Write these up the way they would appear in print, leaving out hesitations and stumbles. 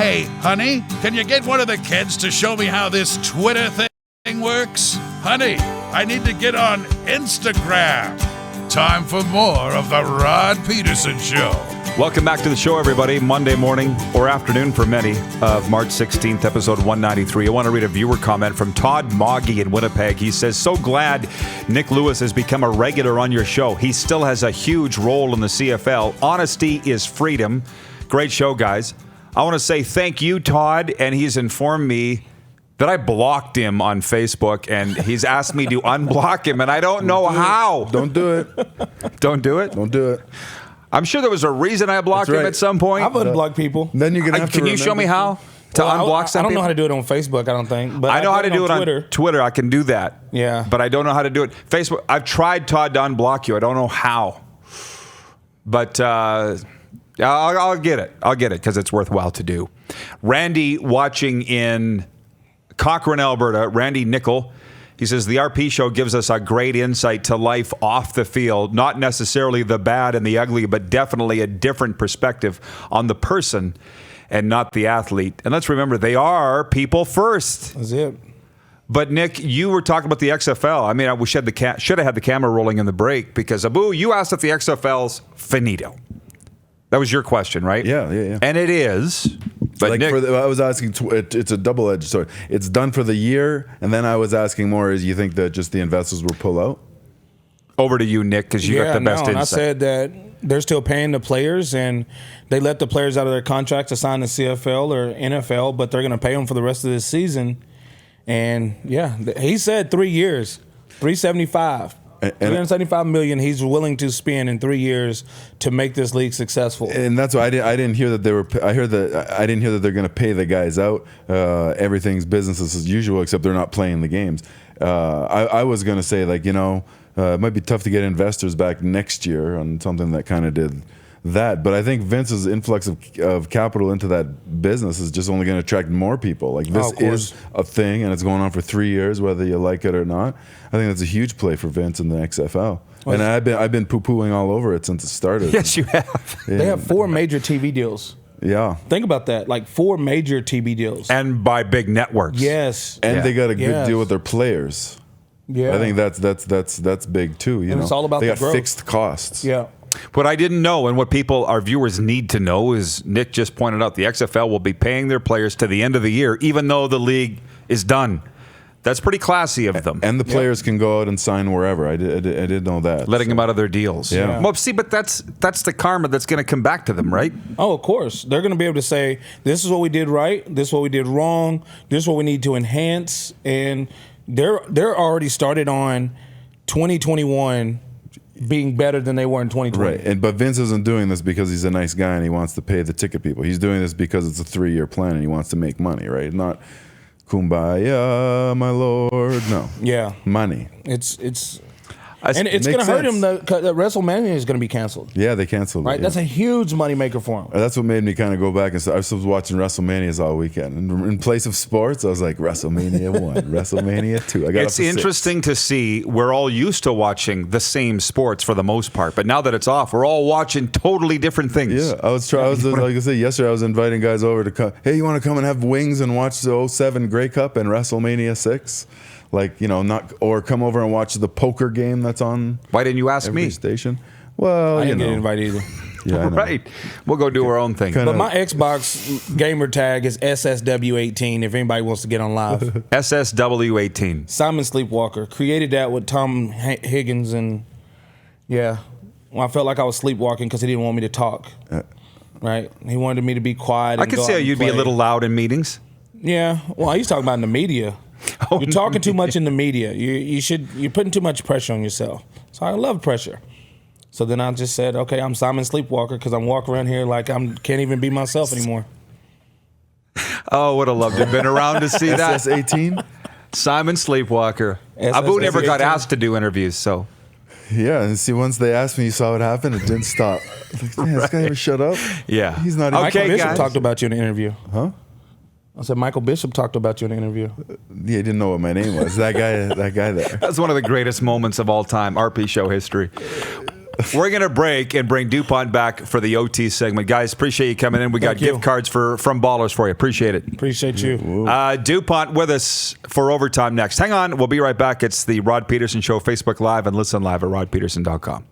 Hey, honey, can you get one of the kids to show me how this Twitter thing works? Honey, I need to get on Instagram. Time for more of the Rod Peterson Show. Welcome back to the show, everybody. Monday morning or afternoon for many of March 16th, episode 193. I want to read a viewer comment from Todd Moggy in Winnipeg. He says, so glad Nick Lewis has become a regular on your show. He still has a huge role in the CFL. Honesty is freedom. Great show, guys. I want to say thank you, Todd, and he's informed me that I blocked him on Facebook, and he's asked me to unblock him, and I don't know how. Don't do it. Don't do it? Don't do it. I'm sure there was a reason I blocked him at some point. I've unblocked people. Then you're gonna have to. Can you show me how to unblock some I don't people? know how to do it on Facebook, I don't think. But I know how to do it Twitter. on Twitter. I can do that. Yeah. But I don't know how to do it. Facebook, I've tried, Todd, to unblock you. I don't know how. But I'll get it. I'll get it because it's worthwhile to do. Randy watching in Cochrane, Alberta. Randy Nickel. He says, the RP show gives us a great insight to life off the field. Not necessarily the bad and the ugly, but definitely a different perspective on the person and not the athlete. And let's remember, they are people first. That's it. But, Nick, you were talking about the XFL. I mean, I should have had the camera rolling in the break because, Abu, you asked if the XFL's finito. That was your question, right? Yeah. And it is. But like Nick, I was asking, it's a double-edged sword. It's done for the year, and then I was asking more, is you think that just the investors will pull out? over to you, Nick, because you got the best insight. I said that they're still paying the players, and they let the players out of their contracts to sign the CFL or NFL, but they're going to pay them for the rest of this season. And, yeah, he said 3 years, $375 million he's willing to spend in 3 years to make this league successful. And that's why I didn't hear that they were. I didn't hear that they're going to pay the guys out. Everything's business as usual, except they're not playing the games. I was going to say, like, it might be tough to get investors back next year on something that kind of did that. But I think Vince's influx of capital into that business is just only going to attract more people. Like, this is a thing, and it's going on for 3 years, whether you like it or not. I think that's a huge play for Vince in the XFL. And I've been poo-pooing all over it since it started. Yes, you have. Yeah. They have 4 major TV deals. Yeah. Think about that, like 4 major TV deals. And by big networks. Yes. And they got a good deal with their players. Yeah. I think that's big too. It's all about they the got growth. fixed costs. Yeah. What I didn't know and what our viewers need to know is Nick just pointed out the XFL will be paying their players to the end of the year, even though the league is done. That's pretty classy of them. And the players can go out and sign wherever. I did know that. Letting them out of their deals. Yeah. Well, see, but that's the karma that's going to come back to them, right? Oh, of course. They're going to be able to say, this is what we did right, this is what we did wrong, this is what we need to enhance. And they're already started on 2021 being better than they were in 2020. Right. But Vince isn't doing this because he's a nice guy and he wants to pay the ticket people. He's doing this because it's a 3-year plan and he wants to make money, right? Not kumbaya, my lord. No. Yeah. Money. And it's going to hurt him that WrestleMania is going to be canceled. Yeah, they canceled Right? it. Yeah. That's a huge moneymaker for him. That's what made me kind of go back and I was watching WrestleManias all weekend. And in place of sports, I was like, WrestleMania 1, WrestleMania 2. It's interesting to see. We're all used to watching the same sports for the most part, but now that it's off, we're all watching totally different things. Yeah, I was like I said yesterday, I was inviting guys over to come. Hey, you want to come and have wings and watch the 07 Grey Cup and WrestleMania 6? Like, or come over and watch the poker game that's on. Why didn't you ask every me? Station. Well, I didn't get invited either. Yeah, I know. Right. We'll go do our own thing. But my Xbox gamer tag is SSW18 if anybody wants to get on live. SSW18. Simon Sleepwalker. Created that with Tom Higgins, and I felt like I was sleepwalking because he didn't want me to talk. Right? He wanted me to be quiet. I could say you'd be a little loud in meetings. Yeah. Well, he's talking about in the media. You're talking too much in the media. You're putting too much pressure on yourself. So I love pressure. So then I just said, okay, I'm Simon Sleepwalker because I'm walking around here like I can't even be myself anymore. Oh, would have loved to have been around to see that. SS18? Simon Sleepwalker. SS18. Abu never got asked to do interviews, so. Yeah, and see, once they asked me, you saw what happened, it didn't stop. Like, man, this guy ever shut up? Yeah. He's not even. Michael Bishop guys. talked about you in an interview. Huh? I said Michael Bishop talked about you in an interview. Yeah, he didn't know what my name was. That guy there. That's one of the greatest moments of all time, RP show history. We're going to break and bring DuPont back for the OT segment. Guys, appreciate you coming in. We got Thank you. gift cards from Ballers for you. Appreciate it. Appreciate you. DuPont with us for overtime next. Hang on. We'll be right back. It's the Rod Peterson Show, Facebook Live, and listen live at rodpeterson.com.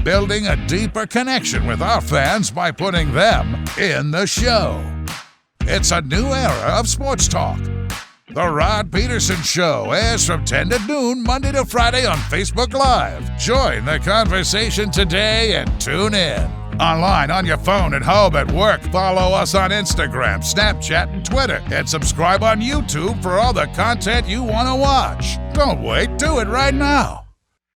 Building a deeper connection with our fans by putting them in the show. It's a new era of sports talk. The Rod Peterson Show airs from 10 to noon, Monday to Friday on Facebook Live. Join the conversation today and tune in. Online, on your phone, at home, at work. Follow us on Instagram, Snapchat, and Twitter. And subscribe on YouTube for all the content you want to watch. Don't wait. Do it right now.